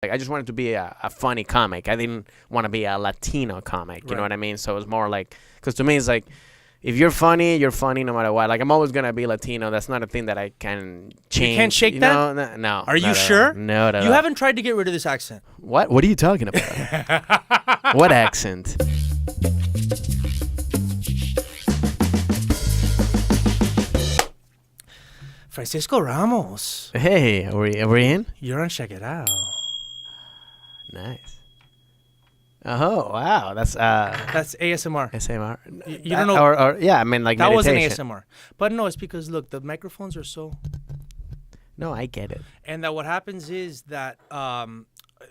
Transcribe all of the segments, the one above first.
Like, I just wanted to be a funny comic. I didn't want to be a Latino comic. You know what I mean? So it was more like, because to me it's like, if you're funny no matter what. Like, I'm always gonna be Latino. That's not a thing that I can change. You can't shake that? No. Are you sure? No. You haven't tried to get rid of this accent. What? What are you talking about? What accent? Francisco Ramos. Hey, are we in? You're on Checkitow. Nice. Oh wow, that's ASMR. ASMR. You don't know, or yeah, I mean like that meditation. wasn't ASMR, but no, it's because look, the microphones are so. No, I get it. And that what happens is that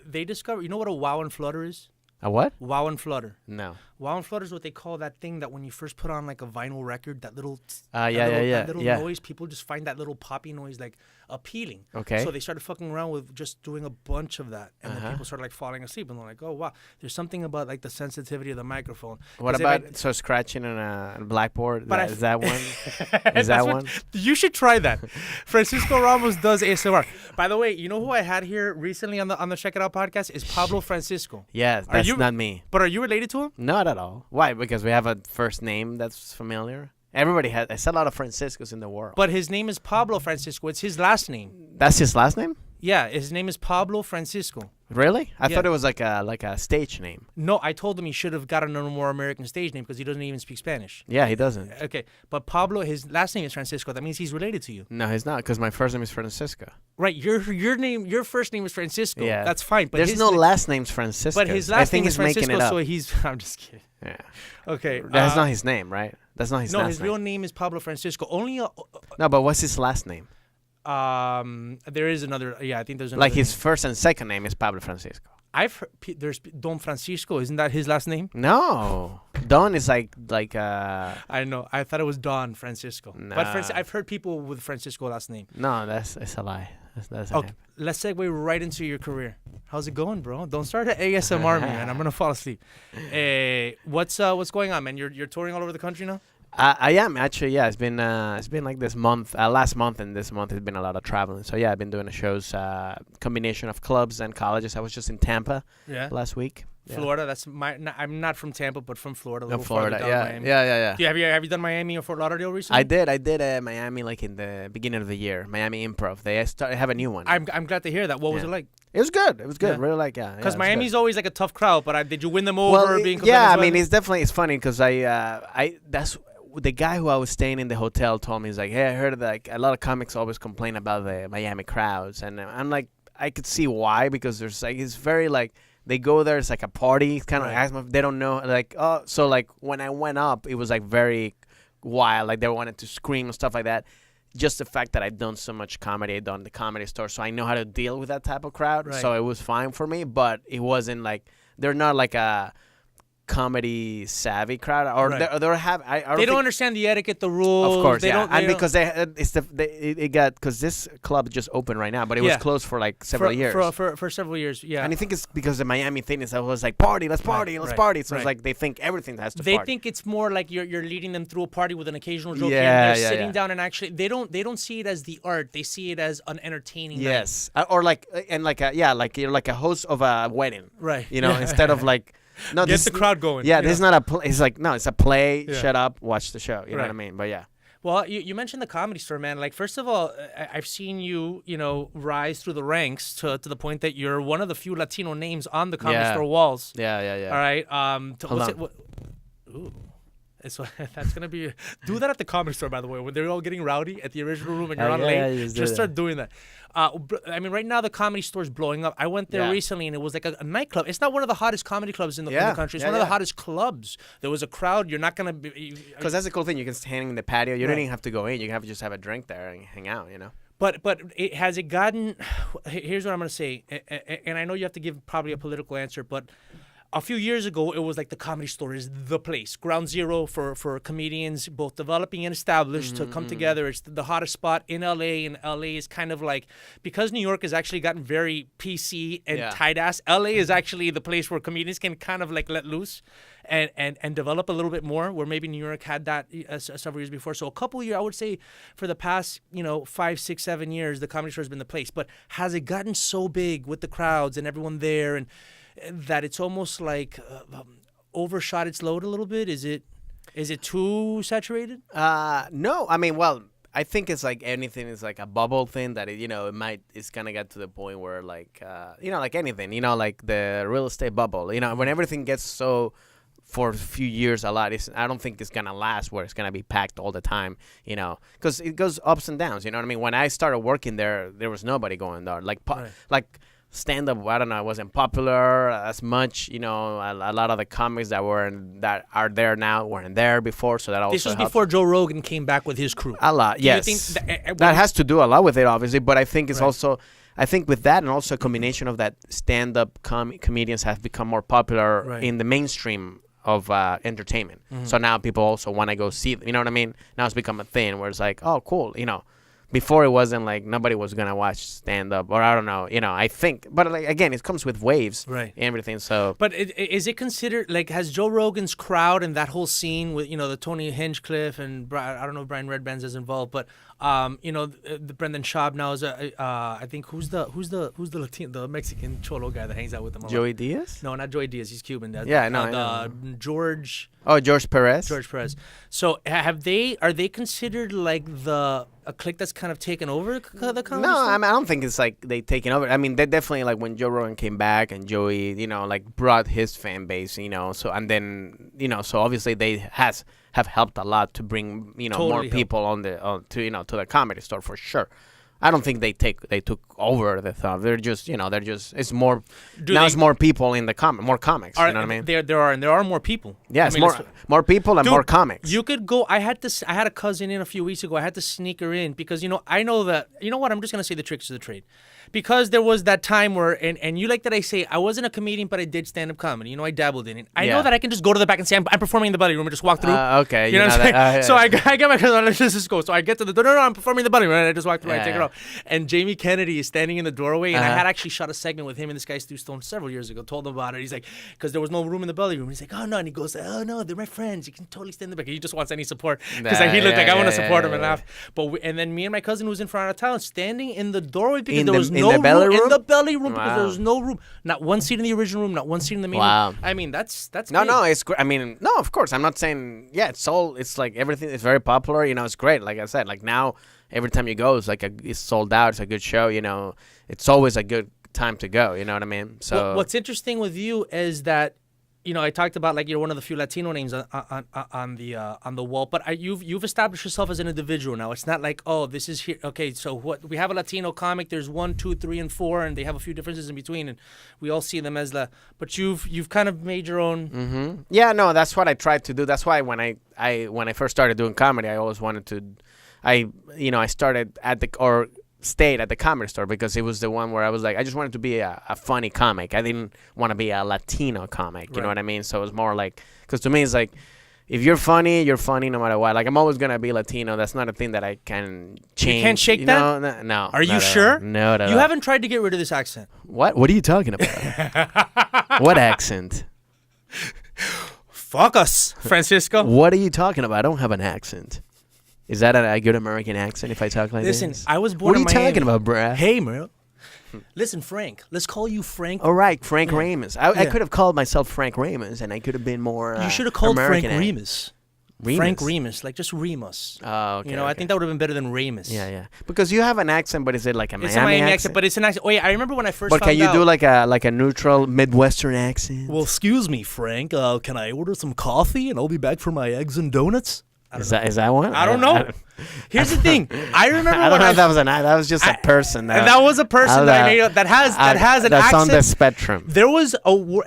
they discover. You know what a wow and flutter is? A what? Wow and flutter. No. Wow and flutter is what they call that thing that when you first put on like a vinyl record, that little that little noise, people just find that little poppy noise like appealing. Okay. So they started fucking around with just doing a bunch of that, and then people started like falling asleep, and they're like, oh wow, there's something about like the sensitivity of the microphone. What about scratching on a blackboard? But Is that one? Is that one? You should try that. Francisco Ramos does ASMR. By the way, you know who I had here recently on the Check It Out podcast is Pablo Francisco. Yes, that's not me. But are you related to him? Not at all. Why? Because we have a first name that's familiar. Everybody has. There's a lot of Franciscos in the world. But his name is Pablo Francisco. It's his last name. That's his last name? Yeah, his name is Pablo Francisco. Really? I thought it was like a stage name. No, I told him he should have gotten a more American stage name because he doesn't even speak Spanish. Yeah, he doesn't. Okay, but Pablo, his last name is Francisco. That means he's related to you. No, he's not, because my first name is Francisco. Right, your first name is Francisco. Yeah, that's fine. But there's no last name's Francisco. But his last name is making Francisco, it up. so he's. I'm just kidding. Yeah. Okay. That's not his name, right? That's not his last name. No, his real name is Pablo Francisco. No, but what's his last name? There is another. Yeah, I think there's another. Like his first and second name is Pablo Francisco. I've heard, there's Don Francisco. Isn't that his last name? No, Don is like. I know. I thought it was Don Francisco. Nah. But I've heard people with Francisco last name. No, it's a lie. That's okay. Let's segue right into your career. How's it going, bro? Don't start at ASMR, man. I'm gonna fall asleep. What's going on, man? You're touring all over the country now? I am actually. Yeah, it's been like this month, last month and this month has been a lot of traveling. So yeah, I've been doing the shows, combination of clubs and colleges. I was just in Tampa last week. Yeah. Florida. I'm not from Tampa, but from Florida. A little Florida. Farther down Miami. Yeah. Have you done Miami or Fort Lauderdale recently? I did Miami like in the beginning of the year. Miami Improv. They have a new one. I'm glad to hear that. What was it like? It was good. Yeah. Really Because Miami's always like a tough crowd. But did you win them over? Yeah, I mean it's funny because that's. The guy who I was staying in the hotel told me, he's like, hey, I heard that like, a lot of comics always complain about the Miami crowds. And I'm like, I could see why, because there's like, it's very like, they go there, it's like a party. It's kind of like, they don't know. Like, oh, so like when I went up, it was like very wild. Like they wanted to scream and stuff like that. Just the fact that I've done so much comedy, I've done the Comedy Store. So I know how to deal with that type of crowd. Right. So it was fine for me, but it wasn't like, they're not like a comedy savvy crowd, or they don't understand the etiquette, the rules. Of course, because because this club just opened right now, but it was closed for like several years. For several years, yeah. And I think it's because the Miami thing is that was like party, let's party, let's party. So it's like they think everything has to. They party. think it's more like you're leading them through a party with an occasional joke. They're sitting down and actually they don't see it as the art. They see it as an entertaining. Yes, or like like you're like a host of a wedding, right? You know, instead of like. No, get the crowd going. Yeah, this is not a play. It's like, no, it's a play. Shut up, watch the show. You know what I mean? But yeah. Well, you mentioned the Comedy Store, man. Like, first of all, I've seen you, rise through the ranks to the point that you're one of the few Latino names on the Comedy Store walls. Yeah. All right. Hold on. Ooh. So that's gonna be do that at the Comedy Store, by the way, when they're all getting rowdy at the original room and you're on late. Just start doing that. I mean, right now the Comedy Store's blowing up. I went there recently and it was like a nightclub. It's not one of the hottest comedy clubs in the country. It's one of the hottest clubs. There was a crowd. You're not gonna be because that's the cool thing. You can hang in the patio. You don't even have to go in. You can just have a drink there and hang out. But has it gotten? Here's what I'm gonna say, and I know you have to give probably a political answer, but. a few years ago, it was like the Comedy Store is the place, ground zero for comedians, both developing and established, to come together. It's the hottest spot in LA, and LA is kind of like, because New York has actually gotten very PC and tight ass, LA is actually the place where comedians can kind of like let loose and develop a little bit more, where maybe New York had that several years before. So a couple years, I would say for the past, 5, 6, 7 years, the Comedy Store has been the place. But has it gotten so big with the crowds and everyone there, and that it's almost like overshot its load a little bit? Is it too saturated? No, I mean, well, I think it's like anything is like a bubble thing that it's gonna get to the point where like like anything, like the real estate bubble, when everything gets so for a few years a lot, I don't think it's gonna last where it's gonna be packed all the time, because it goes ups and downs. You know what I mean? When I started working there was nobody going there, like stand-up, I don't know, it wasn't popular as much. A lot of the comics that are there now weren't there before, so that also this was helps. before Joe Rogan came back with his crew. A lot, yes. Do you think that has to do a lot with it, obviously, but I think it's also, I think with that and also a combination of that, stand-up comedians have become more popular in the mainstream of entertainment. So now people also want to go see, you know what I mean? Now it's become a thing where it's like, oh, cool, Before it wasn't like nobody was gonna watch stand up, or I don't know, I think. But like again, it comes with waves, and everything. So, but is it considered like, has Joe Rogan's crowd and that whole scene with the Tony Hinchcliffe and I don't know if Brian Redbands is involved, but the Brendan Schaub now is I think who's the Latino, the Mexican cholo guy that hangs out with them? Joey Diaz? No, not Joey Diaz. He's Cuban. George. Oh, George Perez. George Perez. So are they considered like a clique that's kind of taken over the comedy? No, I don't think it's like they taken over. I mean, they definitely, like when Joe Rogan came back and Joey, like brought his fan base, so, and then, so obviously they have helped a lot to bring, Totally more people to the Comedy Store for sure. I don't think they took over the stuff. They're just, it's more, it's more people in the more comics, you know what I mean? There are more people. Yes, more people and more comics. You could go, I had a cousin in a few weeks ago. I had to sneak her in because, I know that, what, I'm just going to say the tricks of the trade. Because there was that time where, and you like that I say, I wasn't a comedian, but I did stand-up comedy. I dabbled in it. I know that I can just go to the back and say, I'm performing in the belly room and just walk through. Okay. You know what I'm saying? So I get my cousin, let's just go. So I get to the door, no, I'm performing in the belly room, and I just walk through, I take her off. And Jamie Kennedy is standing in the doorway, and I had actually shot a segment with him and this guy Stu Stone several years ago, told him about it. He's like, because there was no room in the belly room. He's like, oh no, and he goes, oh no, they're my friends. You can totally stand in the back. He just wants any support. Because he looked like, I want to support him and laugh. But and then me and my cousin who was in front of town, standing in the doorway because there was no room in the belly room because there was no room. Not one seat in the original room, not one seat in the main room. I mean, that's no, it's great. I mean, no, of course. I'm not saying, it's like everything is very popular, it's great. Like I said, like now, every time you go, it's like it's sold out. It's a good show, it's always a good time to go, you know what I mean? So what's interesting with you is that, I talked about like you're one of the few Latino names on the wall, but you've established yourself as an individual now. It's not like, oh, this is here. Okay, so what we have a Latino comic. There's 1, 2, 3, and 4, and they have a few differences in between, and we all see them as But you've kind of made your own. Mm-hmm. Yeah, no, that's what I tried to do. That's why when I first started doing comedy, I always wanted to. I started stayed at the Comedy Store because it was the one where I was like, I just wanted to be a funny comic. I didn't want to be a Latino comic. You know what I mean? So it was more like, because to me it's like, if you're funny no matter what. Like I'm always gonna be Latino. That's not a thing that I can change. You can't shake that? No. Are you sure? No. You haven't tried to get rid of this accent. What are you talking about? What accent? Fuck us, Francisco. What are you talking about? I don't have an accent. Is that a good American accent if I talk like this? Listen, I was born in Miami. What are you talking about, bruh? Hey, bro. Listen, Frank. Let's call you Frank. All right, Frank Ramos. I could have called myself Frank Ramos, and I could have been more You should have called American Frank Remus. Frank Remus, like just Remus. Oh, okay. I think that would have been better than Ramus. Yeah. Because you have an accent, but is it like a Miami accent? It's a Miami accent, but it's an accent. Oh, yeah, I remember when I first found out. But can you do like a neutral Midwestern accent? Well, excuse me, Frank. Can I order some coffee, and I'll be back for my eggs and donuts? Is that one? I don't know. Here's the thing. I remember. I don't know if that was an. That was just a person. That was a person that has an accent. That's on the spectrum. There was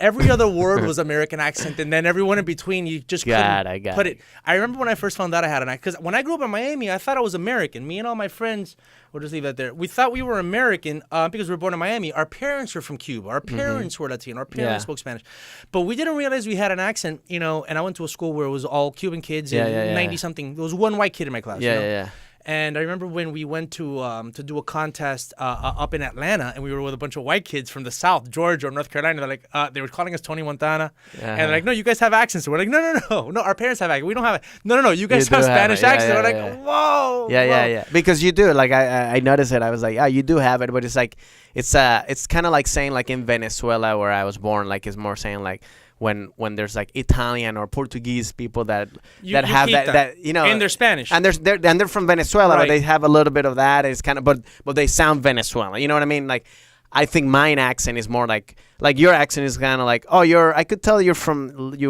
every other word was American accent, and then everyone in between you just couldn't put it. I remember when I first found out I had an accent, because when I grew up in Miami, I thought I was American. Me and all my friends. We'll just leave that there. We thought we were American because we were born in Miami. Our parents were from Cuba. Our parents were Latino. Our parents spoke Spanish. But we didn't realize we had an accent, and I went to a school where it was all Cuban kids and 90-something. There was one white kid in my class. Yeah. And I remember when we went to do a contest up in Atlanta, and we were with a bunch of white kids from the South, Georgia or North Carolina. They're like, they were calling us Tony Montana, and they're like, no, you guys have accents. So we're like, no, our parents have accents. We don't have it. No, you guys have Spanish accents. We're like, whoa. Yeah. Because you do. Like I noticed it. I was like, you do have it, but it's like it's kind of like saying like in Venezuela where I was born. Like it's more saying like. When there's like Italian or Portuguese people that have that and they're Spanish and they're from Venezuela, but they have a little bit of that. It's kind of but they sound Venezuelan. You know what I mean? Like I think mine accent is more like your accent is kind of like I could tell you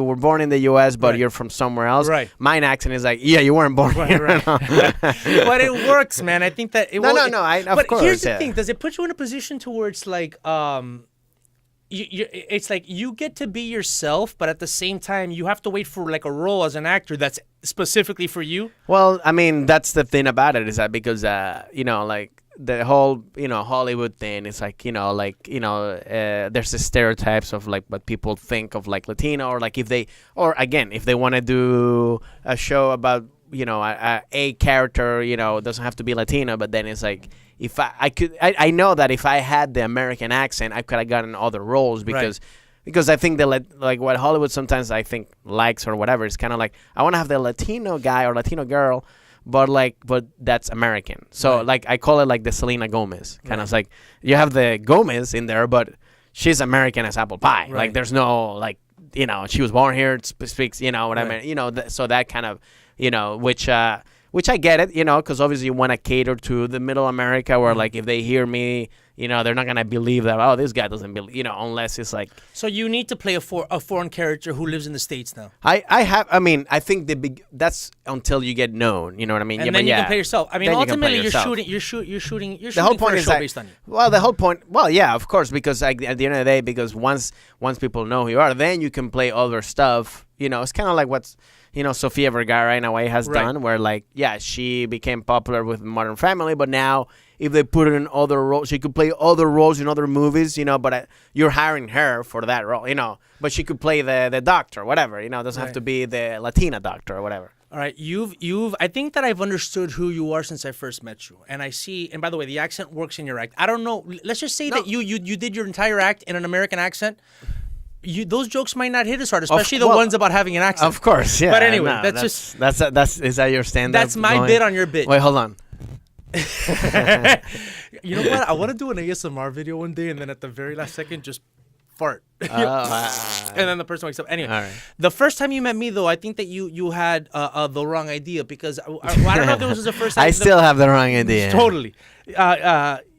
were born in the U.S. but you're from somewhere else. Right. Mine accent is like you weren't born here. Right. But it works, man. I think that it. No. Of course. But here's the thing: does it put you in a position to where it's like it's like you get to be yourself, but at the same time you have to wait for like a role as an actor that's specifically for you? Well, I mean, that's the thing about it is that because like the whole Hollywood thing is like there's the stereotypes of like what people think of like Latino, or like if they want to do a show about a character doesn't have to be Latino, but then it's like if I know that if I had the American accent, I could have gotten other roles because I think like what Hollywood sometimes I think likes or whatever is kind of like I want to have the Latino guy or Latino girl, but that's American. So like I call it like the Selena Gomez kind of like you have the Gomez in there, but she's American as apple pie. Right. Like there's no like she was born here, speaks what I mean. So that kind of which I get it, because obviously you want to cater to the middle America where, like, if they hear me, they're not going to believe that, this guy doesn't believe, unless it's like... So you need to play a foreign character who lives in the States now. I think that's until you get known, you know what I mean? And then you can play yourself. I mean, then ultimately you're shooting the whole point for a show based on you. Well, the whole point, yeah, of course, because at the end of the day, because once people know who you are, then you can play other stuff, it's kind of like what's... Sofia Vergara in a way has done where she became popular with Modern Family, but now if they put her in other roles, she could play other roles in other movies, but you're hiring her for that role, but she could play the doctor, whatever, doesn't have to be the Latina doctor or whatever. All right, I think that I've understood who you are since I first met you, and I see, and by the way, the accent works in your act. I don't know, let's just say that you did your entire act in an American accent. Those jokes might not hit as hard, especially the ones about having an accent. Of course, yeah. But anyway, that's is that your stand-up? That's my bit on your bit. Wait, hold on. You know what? I want to do an ASMR video one day, and then at the very last second, just fart. And then the person wakes up. Anyway, the first time you met me, though, I think that you had the wrong idea because I don't know if this was the first time. I still have the wrong idea. Totally.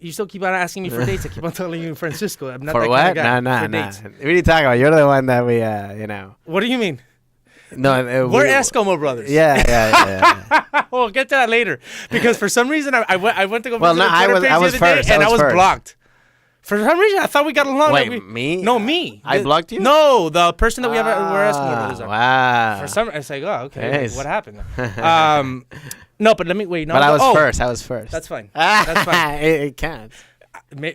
You still keep on asking me for dates. I keep on telling you Francisco. I'm not for that what? Kind of guy. No. What are you talking about? You're the one that we, What do you mean? No, we're Eskimo brothers. Yeah. We'll get to that later because for some reason I went to go. Well, no, I was first, and I was blocked. For some reason, I thought we got along. Wait, me? No, me. I blocked you? No, the person that we're Eskimo brothers on. Wow. For some, it's like, okay, what happened? No, but let me wait. No, but I was first. That's fine. That's fine. It can't.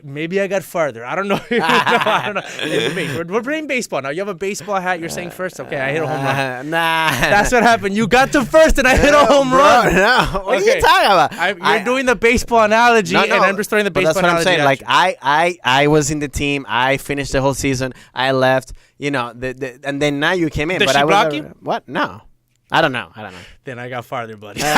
Maybe I got farther. I don't know. I don't know. We're playing baseball now. You have a baseball hat. You're saying first. Okay, I hit a home run. Nah. That's what happened. You got to first, and I hit a home run. No. What are you talking about? You're doing the baseball analogy, and I'm just throwing the baseball analogy. That's what I'm saying. Like I was in the team. I finished the whole season. I left. And then now you came in. Did but she I block you? What? No. I don't know. Then I got farther, buddy. All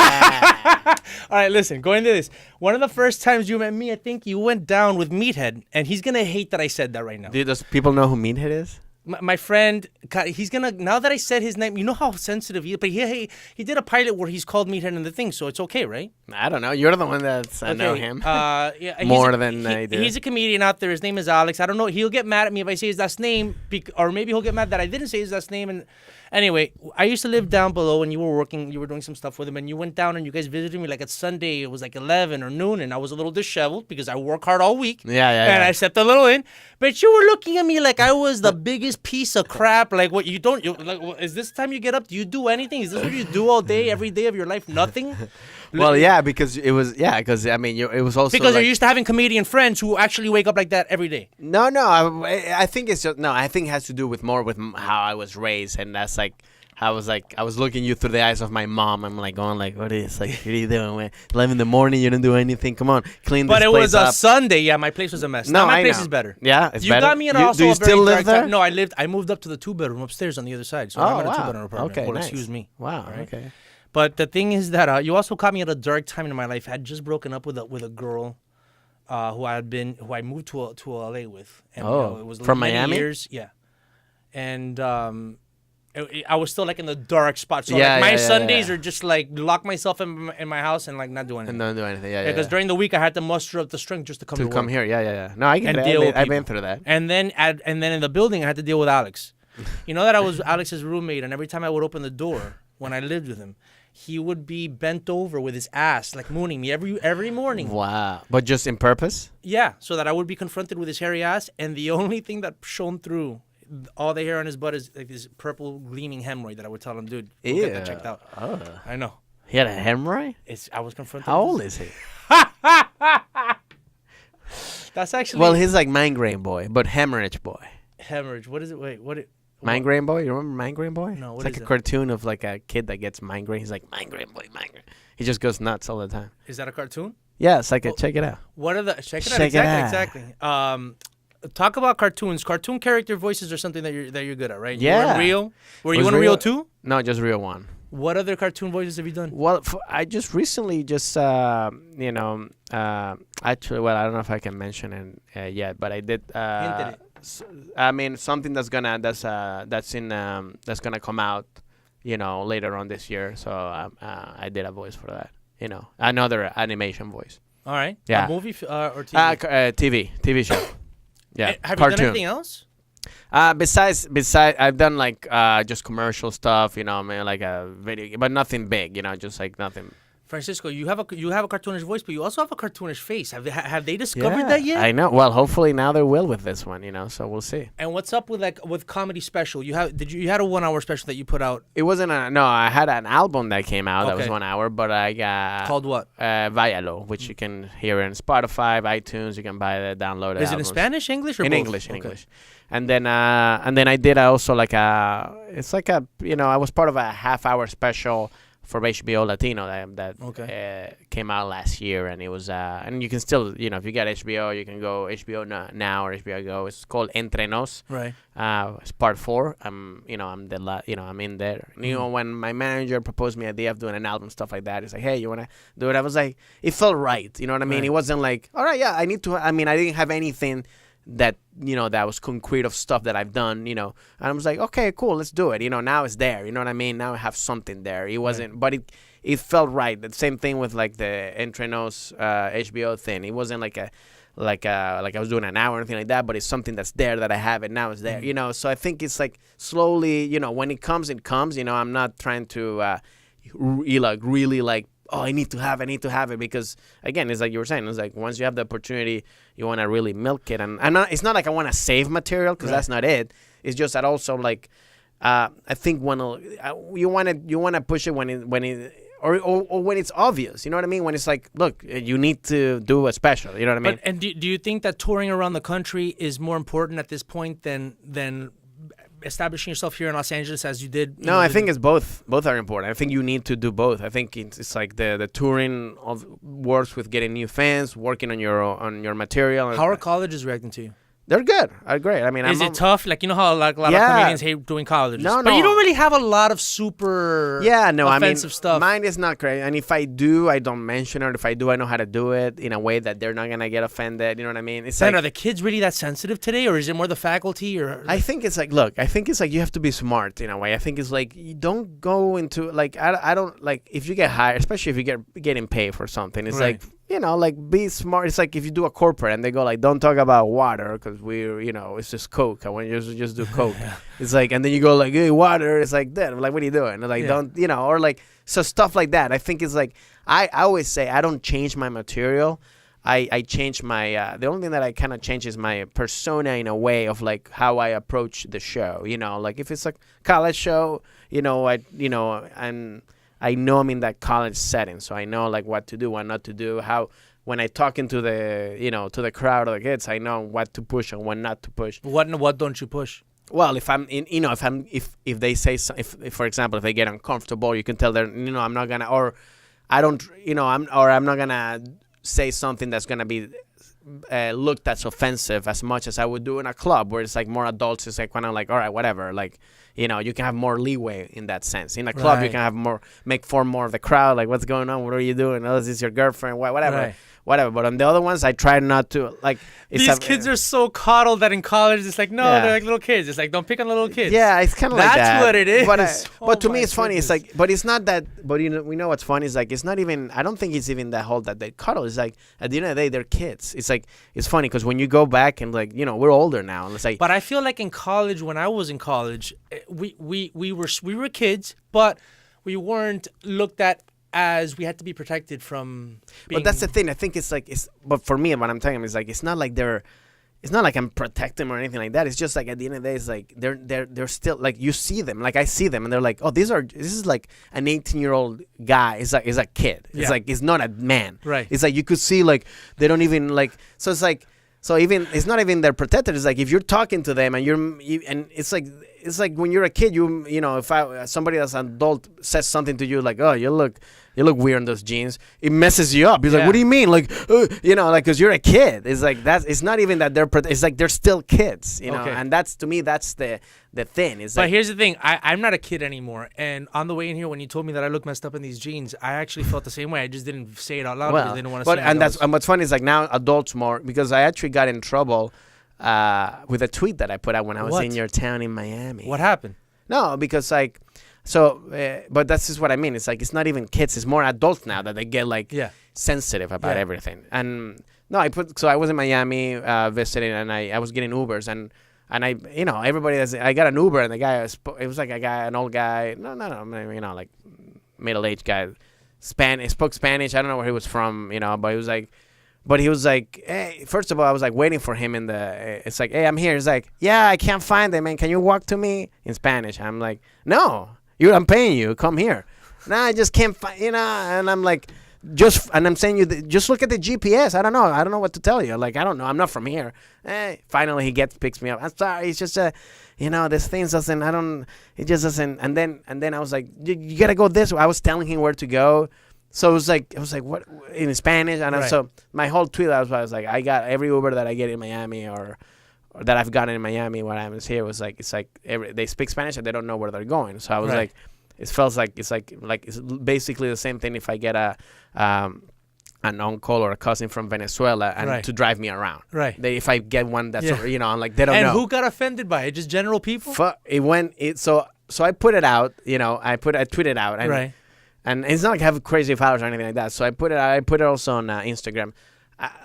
right, listen, going into this. One of the first times you met me, I think you went down with Meathead, and he's going to hate that I said that right now. Does people know who Meathead is? My friend, he's gonna, now that I said his name, you know how sensitive he is, but he did a pilot where he's called meathead in the thing, so it's okay, right? I don't know. You're the one that's I know him Yeah, more than I do. He's a comedian out there. His name is Alex. I don't know. He'll get mad at me if I say his last name, or maybe he'll get mad that I didn't say his last name. And anyway, I used to live down below, and you were doing some stuff with him, and you went down and you guys visited me like at Sunday. It was like 11 or noon, and I was a little disheveled because I work hard all week. And I stepped a little in, but you were looking at me like I was the biggest piece of crap. Like, what, you don't, like, is this time you get up? Do you do anything? Is this what you do all day, every day of your life? Nothing? Well, yeah, because it was, because I mean, it was also because you're used to having comedian friends who actually wake up like that every day. No, I think it's just, I think it has to do with more with how I was raised, and that's like, I was looking you through the eyes of my mom. I'm like going like, what is, like, what are you doing, man? 11 in the morning, you didn't do anything. Come on, clean this place up. But it was a Sunday. Yeah, my place was a mess. No, now my place is better. Yeah, it's you better. You got me in also do you a very still live there? No, I moved up to the 2-bedroom upstairs on the other side. So I'm in a 2-bedroom apartment. Okay, well, nice. Excuse me. Wow, right? okay. But the thing is that you also caught me at a dark time in my life. I had just broken up with a girl who I moved to LA with. And, it was from many Miami? years, yeah. And I was still like in the dark spot. So my Sundays are just like lock myself in my house and like not do anything. And don't do anything. Yeah. Because during the week I had to muster up the strength just to come to here. Yeah. No, I get it. I've been through that. And then in the building I had to deal with Alex. You know that I was Alex's roommate, and every time I would open the door when I lived with him, he would be bent over with his ass, like mooning me every morning. Wow. But just in purpose? Yeah, so that I would be confronted with his hairy ass, and the only thing that shone through all the hair on his butt is like this purple gleaming hemorrhoid that I would tell him, dude, go get that checked out. Oh. I know. He had a hemorrhoid? I was confronted. How old is he? That's actually... Well, he's like migraine boy, but hemorrhage boy. Hemorrhage. What is it? Wait, what... Migraine boy? You remember Migraine boy? No, it's like a cartoon of like a kid that gets migraine. He's like, migraine boy, migraine. He just goes nuts all the time. Is that a cartoon? Yeah, it's like check it out. What are the... Check it out. Exactly. Talk about cartoons. Cartoon character voices are something that you're good at, right? Yeah. You went Rio? Were you on Rio too? No, just Rio 1. What other cartoon voices have you done? Well, I just recently actually, well, I don't know if I can mention it yet, but I did. I mean, something that's gonna come out, later on this year. So I did a voice for that. Another animation voice. All right. Yeah. A movie or TV? TV show. Yeah. Have you done anything else? Besides, I've done like just commercial stuff, like a video, but nothing big, just like nothing. Francisco, you have a cartoonish voice, but you also have a cartoonish face. Have they discovered that yet? I know. Well, hopefully now they will with this one, so we'll see. And what's up with comedy special? You had a 1 hour special that you put out? It wasn't I had an album that came out that was 1 hour, but I got called what? Vayalo, which you can hear in Spotify, iTunes. You can buy it, download it. Is it in Spanish, English, or in both? English? In English. And then I did also like I was part of a half-hour special for HBO Latino that came out last year, and it was and you can still if you got HBO, you can go HBO Now or HBO Go. It's called Entre Nos. Right. It's part 4. I'm in there. Mm-hmm. When my manager proposed me the idea of doing an album, stuff like that, it's like, hey, you wanna do it? I was like, it felt right. You know what I mean? Right. It wasn't like, all right, yeah, I need to. I mean, I didn't have anything that that was concrete of stuff that I've done, and I was like, okay, cool, let's do it. Now it's there. You know what I mean? Now I have something there. It wasn't, but it felt right. The same thing with like the Entre Nos HBO thing. It wasn't like I was doing an hour or anything like that, but it's something that's there that I have it now. It's there. Mm-hmm. So I think it's like slowly, when it comes, it comes. I'm not trying to really like, oh, I need to have it, because again, it's like you were saying, it's like once you have the opportunity, you want to really milk it, and it's not like I want to save material, because that's not it. It's just that also like I think when you want to push it when it or when it's obvious, you know what I mean? When it's like, look, you need to do a special, you know what I mean? And do you think that touring around the country is more important at this point than establishing yourself here in Los Angeles as you did? No, I think it's both. Both are important. I think you need to do both. I think it's like the touring works with getting new fans, working on your material. How are colleges reacting to you? They're good. Great. I mean, is it tough? Like, you know how like a lot of comedians hate doing colleges? No, but you don't really have a lot of super offensive stuff. Mine is not great. And if I do, I don't mention it. If I do, I know how to do it in a way that they're not going to get offended. You know what I mean? It's are the kids really that sensitive today, or is it more the faculty? Or I think it's like, look, I think it's like you have to be smart in a way. I think it's like you don't go into, like, I don't, like, if you get hired, especially if you getting paid for something, it's like, you know, like, be smart. It's like if you do a corporate and they go like, don't talk about water because we're, you know, it's just Coke. I want you to just do Coke. It's like, and then you go like, hey, water. It's like that. Like, what are you doing? Like, don't, you know, or like, so stuff like that. I think it's like, I always say I don't change my material. I change my, the only thing that I kind of change is my persona in a way of like how I approach the show. You know, like if it's a college show, you know, and I know I'm in that college setting, so I know like what to do, what not to do. How when I talk into the, you know, to the crowd of the kids, I know what to push and what not to push. What don't you push? Well, if I'm in, you know, if they say if for example if they get uncomfortable, you can tell them, you know, I'm not gonna, or I don't, you know, I'm not gonna say something that's gonna be looked as offensive as much as I would do in a club where it's like more adults. It's like kind of like, all right, whatever, like. You know, you can have more leeway in that sense. In a club, you can have more, more of the crowd. Like, what's going on? What are you doing? Oh, is this your girlfriend? Whatever. Whatever. But on the other ones, I try not to, like. These kids are so coddled that in college, it's like, no, they're like little kids. It's like, don't pick on little kids. Yeah, it's kind of like that. That's what it is. But to me, it's funny. It's like, but it's not that, but you know, we know what's funny. It's like, it's not even, I don't think it's even that whole that they cuddle. It's like, at the end of the day, they're kids. It's like, it's funny because when you go back and like, you know, we're older now. And it's like. But I feel like in college, when I was in college, we were kids, but we weren't looked at as we had to be protected from being. But that's the thing. I think it's like, but for me, what I'm telling them is like, it's not like I'm protecting them or anything like that. It's just like at the end of the day, it's like they're still like, you see them, like I see them and they're like, oh, this is like an 18-year-old guy. It's a kid. It's like, it's not a man. Right. It's like, you could see like, they don't even like, so it's like, so even, it's not even they're protected. It's like, if you're talking to them and and it's like when you're a kid, you know, if somebody that's an adult says something to you like, oh, you look weird in those jeans, it messes you up. He's like, what do you mean? Like, you know, like, because you're a kid. It's like, it's not even that it's like they're still kids, you know. And that's, to me, that's the thing. It's but like, here's the thing, I'm not a kid anymore. And on the way in here, when you told me that I look messed up in these jeans, I actually felt the same way. I just didn't say it out loud because I didn't want to say it. And what's funny is like now adults more, because I actually got in trouble with a tweet that I put out when I was in your town in Miami. What happened? No, because like, so, but that's just what I mean. It's like, it's not even kids. It's more adults now that they get like sensitive about everything. And no, so I was in Miami visiting, and I was getting Ubers, and I, you know, I got an Uber, and the guy, it was like an old guy. No, you know, like middle-aged guy, spoke Spanish. I don't know where he was from, you know, but he was like, hey, first of all, I was like waiting for him it's like, hey, I'm here. He's like, yeah, I can't find them, man. Can you walk to me in Spanish? I'm like, no, I'm paying you. Come here. No, I just can't find, you know, and I'm like, and I'm saying just look at the GPS. I don't know what to tell you. Like, I don't know. I'm not from here. Finally he picks me up. I'm sorry. It's just you know, this thing doesn't, it just doesn't. And then I was like, you got to go this way. I was telling him where to go. So it was like what in Spanish, and so my whole tweet I was like, I got every Uber that I get in Miami or that I've gotten in Miami when I was here was like, it's like they speak Spanish and they don't know where they're going. So I was like, it feels like it's basically the same thing if I get an uncle or a cousin from Venezuela and to drive me around. Right. If I get one that's you know, I'm like, they don't know. And who got offended by it? Just general people? So I put it out. You know, I tweeted out. And, and it's not like I have crazy followers or anything like that. So I put it also on Instagram.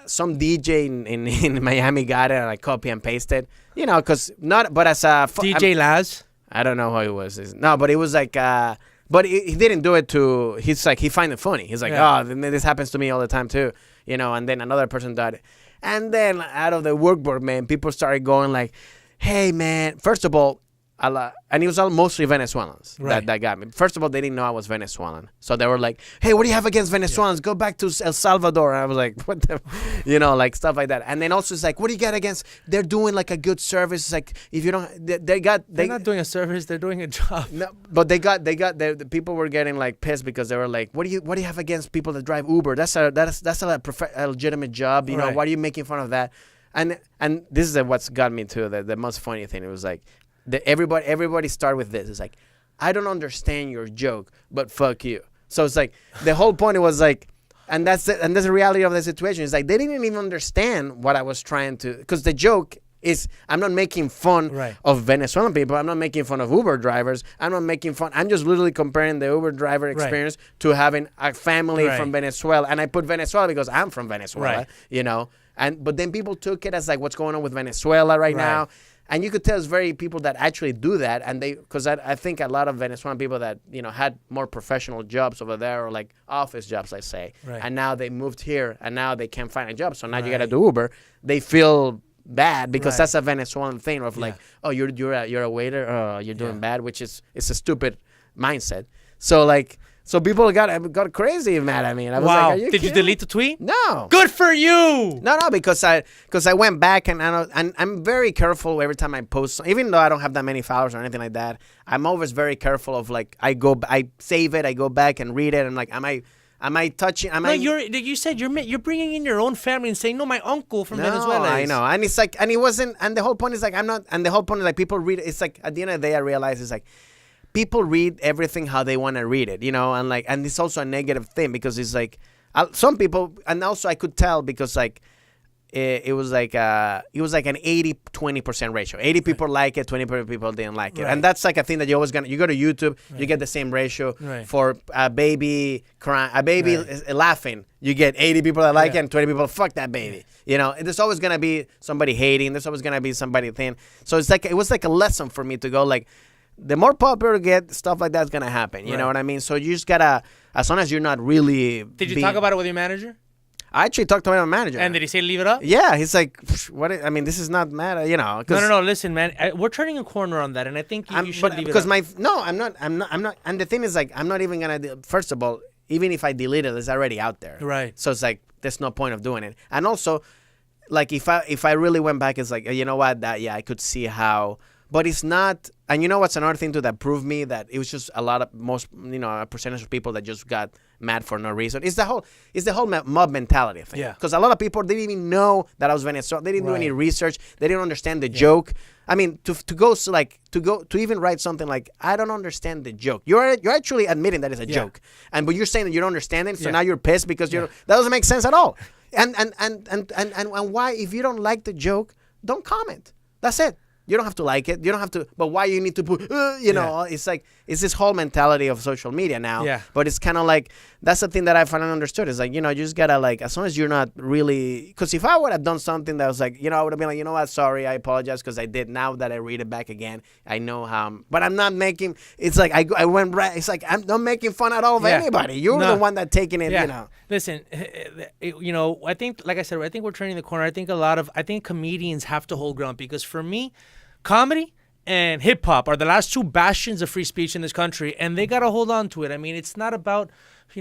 Some DJ in Miami got it, and I copy and pasted. You know, but as a DJ Laz. I don't know who he was. No, but it was like, but he didn't do it to. He's like, he find it funny. He's like, oh, this happens to me all the time too. You know, and then another person did it, and then out of the workbook, man, people started going like, hey, man. First of all. And it was all mostly Venezuelans that got me. First of all, they didn't know I was Venezuelan. So they were like, hey, what do you have against Venezuelans? Go back to El Salvador. And I was like, what the, you know, like stuff like that. And then also it's like, what do you got against, they're doing like a good service. It's like, if you don't, they're not doing a service, they're doing a job. No, but the people were getting like pissed because they were like, what do you have against people that drive Uber? That's a legitimate job. You know, why are you making fun of that? and this is what's got me to the most funny thing. It was like everybody start with this. It's like, I don't understand your joke, but fuck you. So it's like the whole point. It was like, and that's the reality of the situation. It's like they didn't even understand what I was trying to, because the joke is, I'm not making fun of Venezuelan people. I'm not making fun of Uber drivers. I'm not making fun. I'm just literally comparing the Uber driver experience to having a family from Venezuela. And I put Venezuela because I'm from Venezuela, you know. But then people took it as like, what's going on with Venezuela right now? And you could tell it's very people that actually do that. And because I think a lot of Venezuelan people that, you know, had more professional jobs over there, or like office jobs, let's say. And now they moved here and now they can't find a job. So now you got to do Uber. They feel bad because that's a Venezuelan thing of like, oh, you're a waiter, you're doing bad, which is, it's a stupid mindset. So like, so people got crazy mad at me. And I was like, are you Did you delete the tweet? No. Good for you. No, because I went back and I'm very careful every time I post, even though I don't have that many followers or anything like that. I'm always very careful of like, I save it, I go back and read it, and like, Am I touching? You said you're bringing in your own family and saying, no, my uncle from Venezuela. I know, and it's like, and it wasn't, and the whole point is like, I'm not, and the whole point is like, people read. It's like at the end of the day, I realize it's like, people read everything how they want to read it, you know, and like, and it's also a negative thing because it's like, some people, and also I could tell because like, it was like an 80-20% ratio. 80 people like it, 20 people didn't like it. And that's like a thing that you always you go to YouTube, you get the same ratio. For a baby crying, a baby laughing, you get 80 people that like it and 20 people fuck that baby. You know, there's always going to be somebody hating. There's always going to be somebody thin. So it's like, it was like a lesson for me to go like, the more popular you get, stuff like that's going to happen. You know what I mean? So you just got to, as long as you're not really... Did you talk about it with your manager? I actually talked to my manager. And did he say leave it up? Yeah, he's like, what? I mean, this is not matter, you know. No. Listen, man, we're turning a corner on that, and I think you should leave it up. I'm not. And the thing is, like, I'm not even gonna. First of all, even if I delete it, it's already out there. Right. So it's like, there's no point of doing it. And also, like, if I really went back, it's like, you know what? I could see how. But it's not, and you know what's another thing that proved me that it was just a percentage of people that just got mad for no reason. It's the whole mob mentality thing. Yeah. Because a lot of people didn't even know that I was Venezuelan. They didn't do any research. They didn't understand the joke. I mean, to even write something like, I don't understand the joke. You're actually admitting that it's a joke, but you're saying that you don't understand it. So now you're pissed because that doesn't make sense at all. And why, if you don't like the joke, don't comment. That's it. You don't have to like it. You don't have to. But why you need to put, it's like, it's this whole mentality of social media now. Yeah. But it's kind of like, that's the thing that I finally understood. It's like, you just got to like, as long as you're not really, because if I would have done something that was like, I would have been like, you know what, sorry, I apologize because I did. Now that I read it back again, I know how, but I'm not making, it's like, I went right. It's like, I'm not making fun at all of anybody. You're the one that taking it, Listen, I think, like I said, I think we're turning the corner. I think comedians have to hold ground because for me, comedy and hip hop are the last two bastions of free speech in this country, and they got to hold on to it. I mean, it's not about,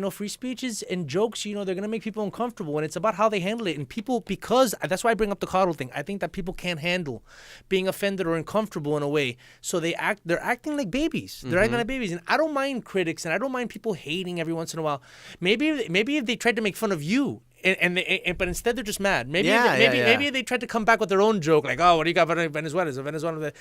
free speeches and jokes, they're going to make people uncomfortable, and it's about how they handle it. And people, because that's why I bring up the coddle thing. I think that people can't handle being offended or uncomfortable in a way. So they're acting like babies. They're acting like babies. And I don't mind critics, and I don't mind people hating every once in a while. Maybe if they tried to make fun of you, but instead they're just mad. Maybe they tried to come back with their own joke, like, oh, what do you got for Venezuela? Is Venezuela?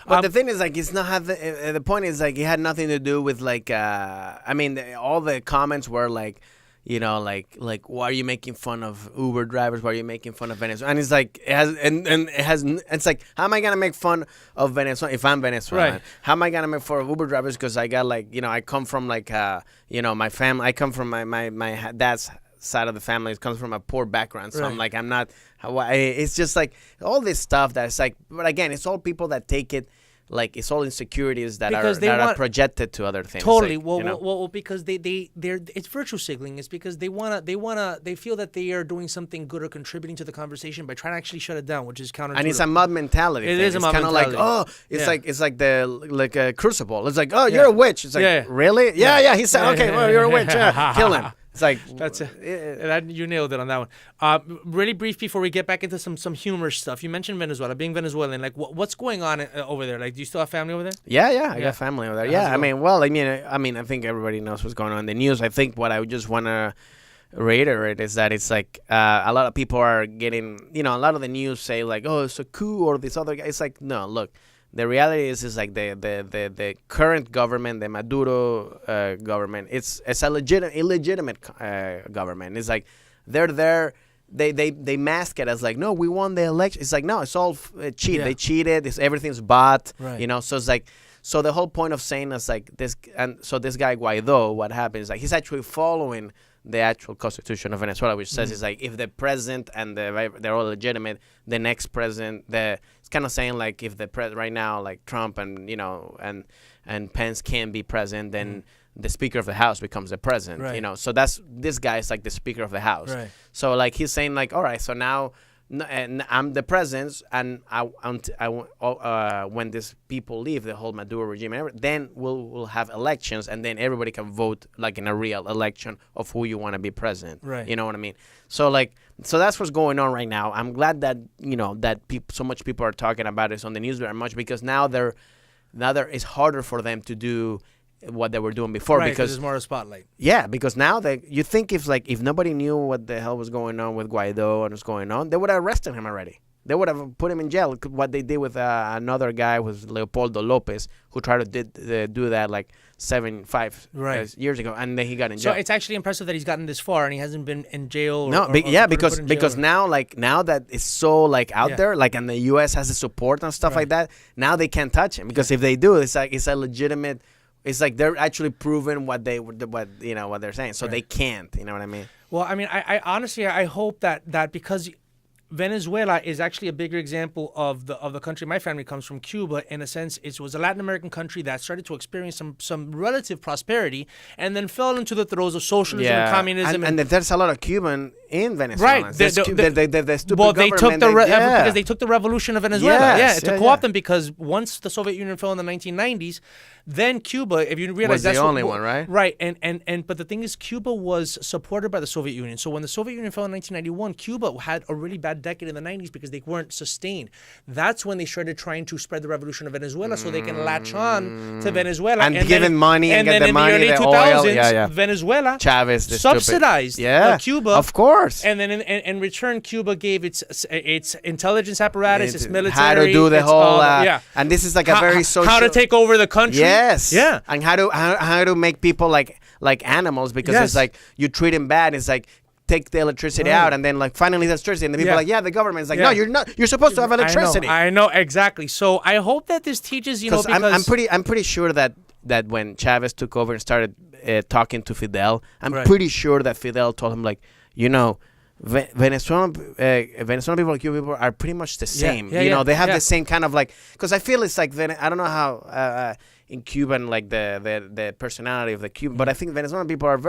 But the thing is, like, it's not the point is like it had nothing to do with like all the comments were like, like why are you making fun of Uber drivers? Why are you making fun of Venezuela? And it's like it's like, how am I gonna make fun of Venezuela if I'm Venezuelan? Right. How am I gonna make fun of Uber drivers because I got like I come from like my family. I come from my dad's side of the family. It comes from a poor background, so I'm like, I'm not. It's just like all this stuff that's like, but again, it's all people that take it like it's all insecurities that are projected to other things. Totally. Like, well, because they're it's virtue signaling. It's because they feel that they are doing something good or contributing to the conversation by trying to actually shut it down, which is counterintuitive. And it's a mob mentality. It is a mob mentality. It's kind of like, it's like a crucible. It's like, oh, you're a witch. It's like, really? Yeah. He said, okay, well, you're a witch. Kill him. It's like, that's it. You nailed it on that one. Really brief before we get back into some humor stuff. You mentioned Venezuela, being Venezuelan. Like, what's going on over there? Like, do you still have family over there? Yeah. I got family over there. Yeah, I mean, I think everybody knows what's going on in the news. I think what I just want to reiterate is that it's like a lot of people are getting, a lot of the news say like, oh, it's a coup or this other guy. It's like, no, look, the reality is like the current government, the Maduro government, it's a illegitimate government. It's like they're there. They mask it as like, no, we won the election. It's like, no, it's all cheat. Yeah. They cheated. Everything's bought. Right. So it's like, so the whole point of saying is like this, and so this guy Guaido, what happens is like he's actually following the actual constitution of Venezuela, which says it's like if the president and they're all legitimate, the next president, it's kind of saying like if the right now like Trump and and Pence can't be president, then the Speaker of the House becomes the president. Right. So this guy is like the Speaker of the House. Right. So like he's saying like, all right, so now. And I'm the president, and when these people leave the whole Maduro regime, then we'll have elections, and then everybody can vote like in a real election of who you want to be president. Right. You know what I mean? So that's what's going on right now. I'm glad that that so much people are talking about this on the news very much, because now it's harder for them to do what they were doing before, right, because there's more of a spotlight. Yeah, because now you think if nobody knew what the hell was going on with Guaido and what's going on, they would have arrested him already. They would have put him in jail. What they did with another guy was Leopoldo Lopez, who tried to do that like 5 years ago, and then he got in jail. So it's actually impressive that he's gotten this far and he hasn't been in jail. Because now that it's so like out there, like, and the U.S. has the support and stuff like that. Now they can't touch him, because if they do, it's like it's a legitimate. It's like they're actually proving what they're saying, so they can't. You know what I mean? Well, I mean, I honestly hope that because Venezuela is actually a bigger example of the country my family comes from, Cuba. In a sense, it was a Latin American country that started to experience some relative prosperity, and then fell into the throes of socialism and communism. And there's a lot of Cuban in Venezuela. Right. The stupid they took because they took the revolution of Venezuela. To co-opt them, because once the Soviet Union fell in the 1990s, then Cuba, if you realize, was the only one, right? Right. And but the thing is, Cuba was supported by the Soviet Union. So when the Soviet Union fell in 1991, Cuba had a really bad decade in the 90s because they weren't sustained. That's when they started trying to spread the revolution of Venezuela so they can latch on to Venezuela. And give them money and get the money, in the early 2000s, Venezuela Chavez subsidized Cuba. Of course. And then in return, Cuba gave its intelligence apparatus, its military. How to do the whole... And this is like a very social... How to take over the country. Yes. Yeah. And how to make people like animals, because it's like you treat them bad. It's like take the electricity out, and then like finally the electricity, and the people are like, the government's like, no, you're not. You're supposed to have electricity. I know exactly. So I hope that this teaches because I'm pretty sure that when Chavez took over and started talking to Fidel, I'm pretty sure that Fidel told him like, Venezuelan people and Cuban people are pretty much the same. They have the same kind of like, because I feel it's like I don't know how in Cuban like the personality of the Cuban, but I think Venezuelan people are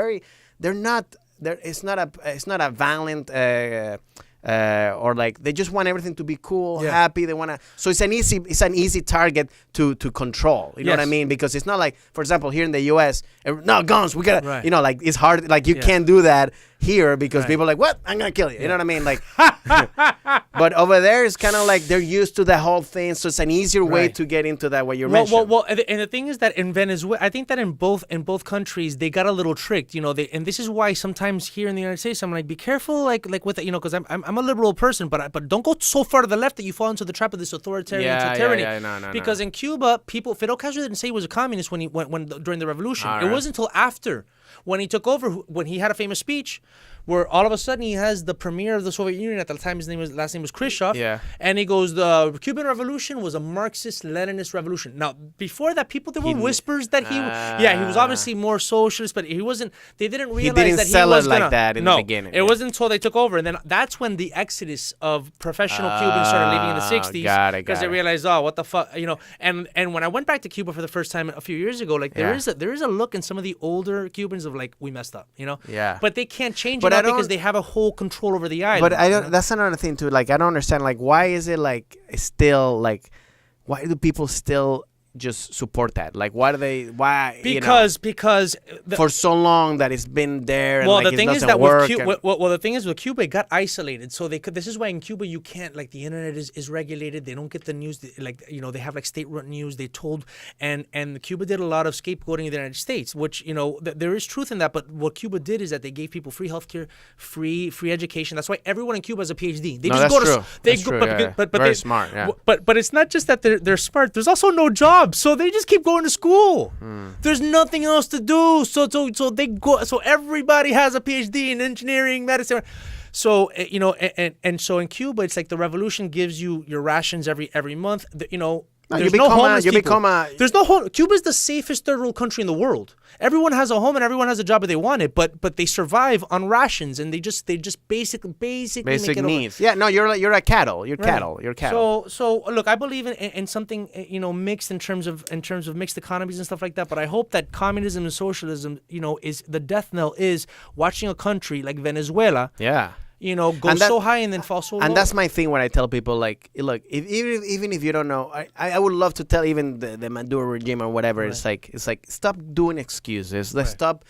it's not a violent or like they just want everything to be cool, happy. They want to, so it's an easy target to control. You know what I mean? Because it's not like, for example, here in the U.S., no guns. We gotta, like it's hard. Like you can't do that here because people are like, what? I'm gonna kill you. You know what I mean? Like, but over there it's kind of like they're used to the whole thing, so it's an easier way to get into that. What you're mentioning. Well, and the thing is that in Venezuela, I think that in both countries they got a little tricked. And this is why sometimes here in the United States I'm like, be careful, like with because I'm a liberal person, but don't go so far to the left that you fall into the trap of this authoritarian tyranny. No, because in Cuba, Fidel Castro didn't say he was a communist when during the revolution. It wasn't until after. When he took over, when he had a famous speech where all of a sudden he has the premier of the Soviet Union, at the time his last name was Khrushchev, and he goes, the Cuban Revolution was a Marxist-Leninist revolution. Now, before that, there were whispers that he was obviously more socialist, but he wasn't, they didn't realize that he was sell it like that in the beginning. It wasn't until they took over, and then that's when the exodus of professional Cubans started leaving in the 60s, because they realized, what the fuck, and when I went back to Cuba for the first time a few years ago, like there is a look in some of the older Cubans of like, we messed up, but they can't change it because they have a whole control over the island. But I don't. That's another thing too. Like I don't understand. Like why is it like still like, why do people still just support that? Like, why do they? Why? Because for so long that it's been there. And well, like the thing is that the thing is with Cuba, it got isolated. So they could. This is why in Cuba you can't, like, the internet is regulated. They don't get the news. Like, they have like state-run news. They told and Cuba did a lot of scapegoating in the United States, which there is truth in that. But what Cuba did is that they gave people free healthcare, free education. That's why everyone in Cuba has a PhD. They just go to. That's true. But very smart. Yeah. But it's not just that they're smart. There's also no job, so they just keep going to school. There's nothing else to do, so they go. So everybody has a PhD in engineering, medicine. So and so in Cuba, it's like the revolution gives you your rations every month. There's no homeless people. Cuba's the safest third world country in the world. Everyone has a home and everyone has a job if they want it, but they survive on rations, and they just basic make needs. Yeah, no, you're a cattle. You're cattle. You're cattle. So look, I believe in something mixed in terms of mixed economies and stuff like that. But I hope that communism and socialism, is the death knell is watching a country like Venezuela. Yeah. Go so high and then fall so low. And that's my thing when I tell people, like, look, even if you don't know, I would love to tell even the Maduro regime or whatever. Right. It's like stop doing excuses. Let's stop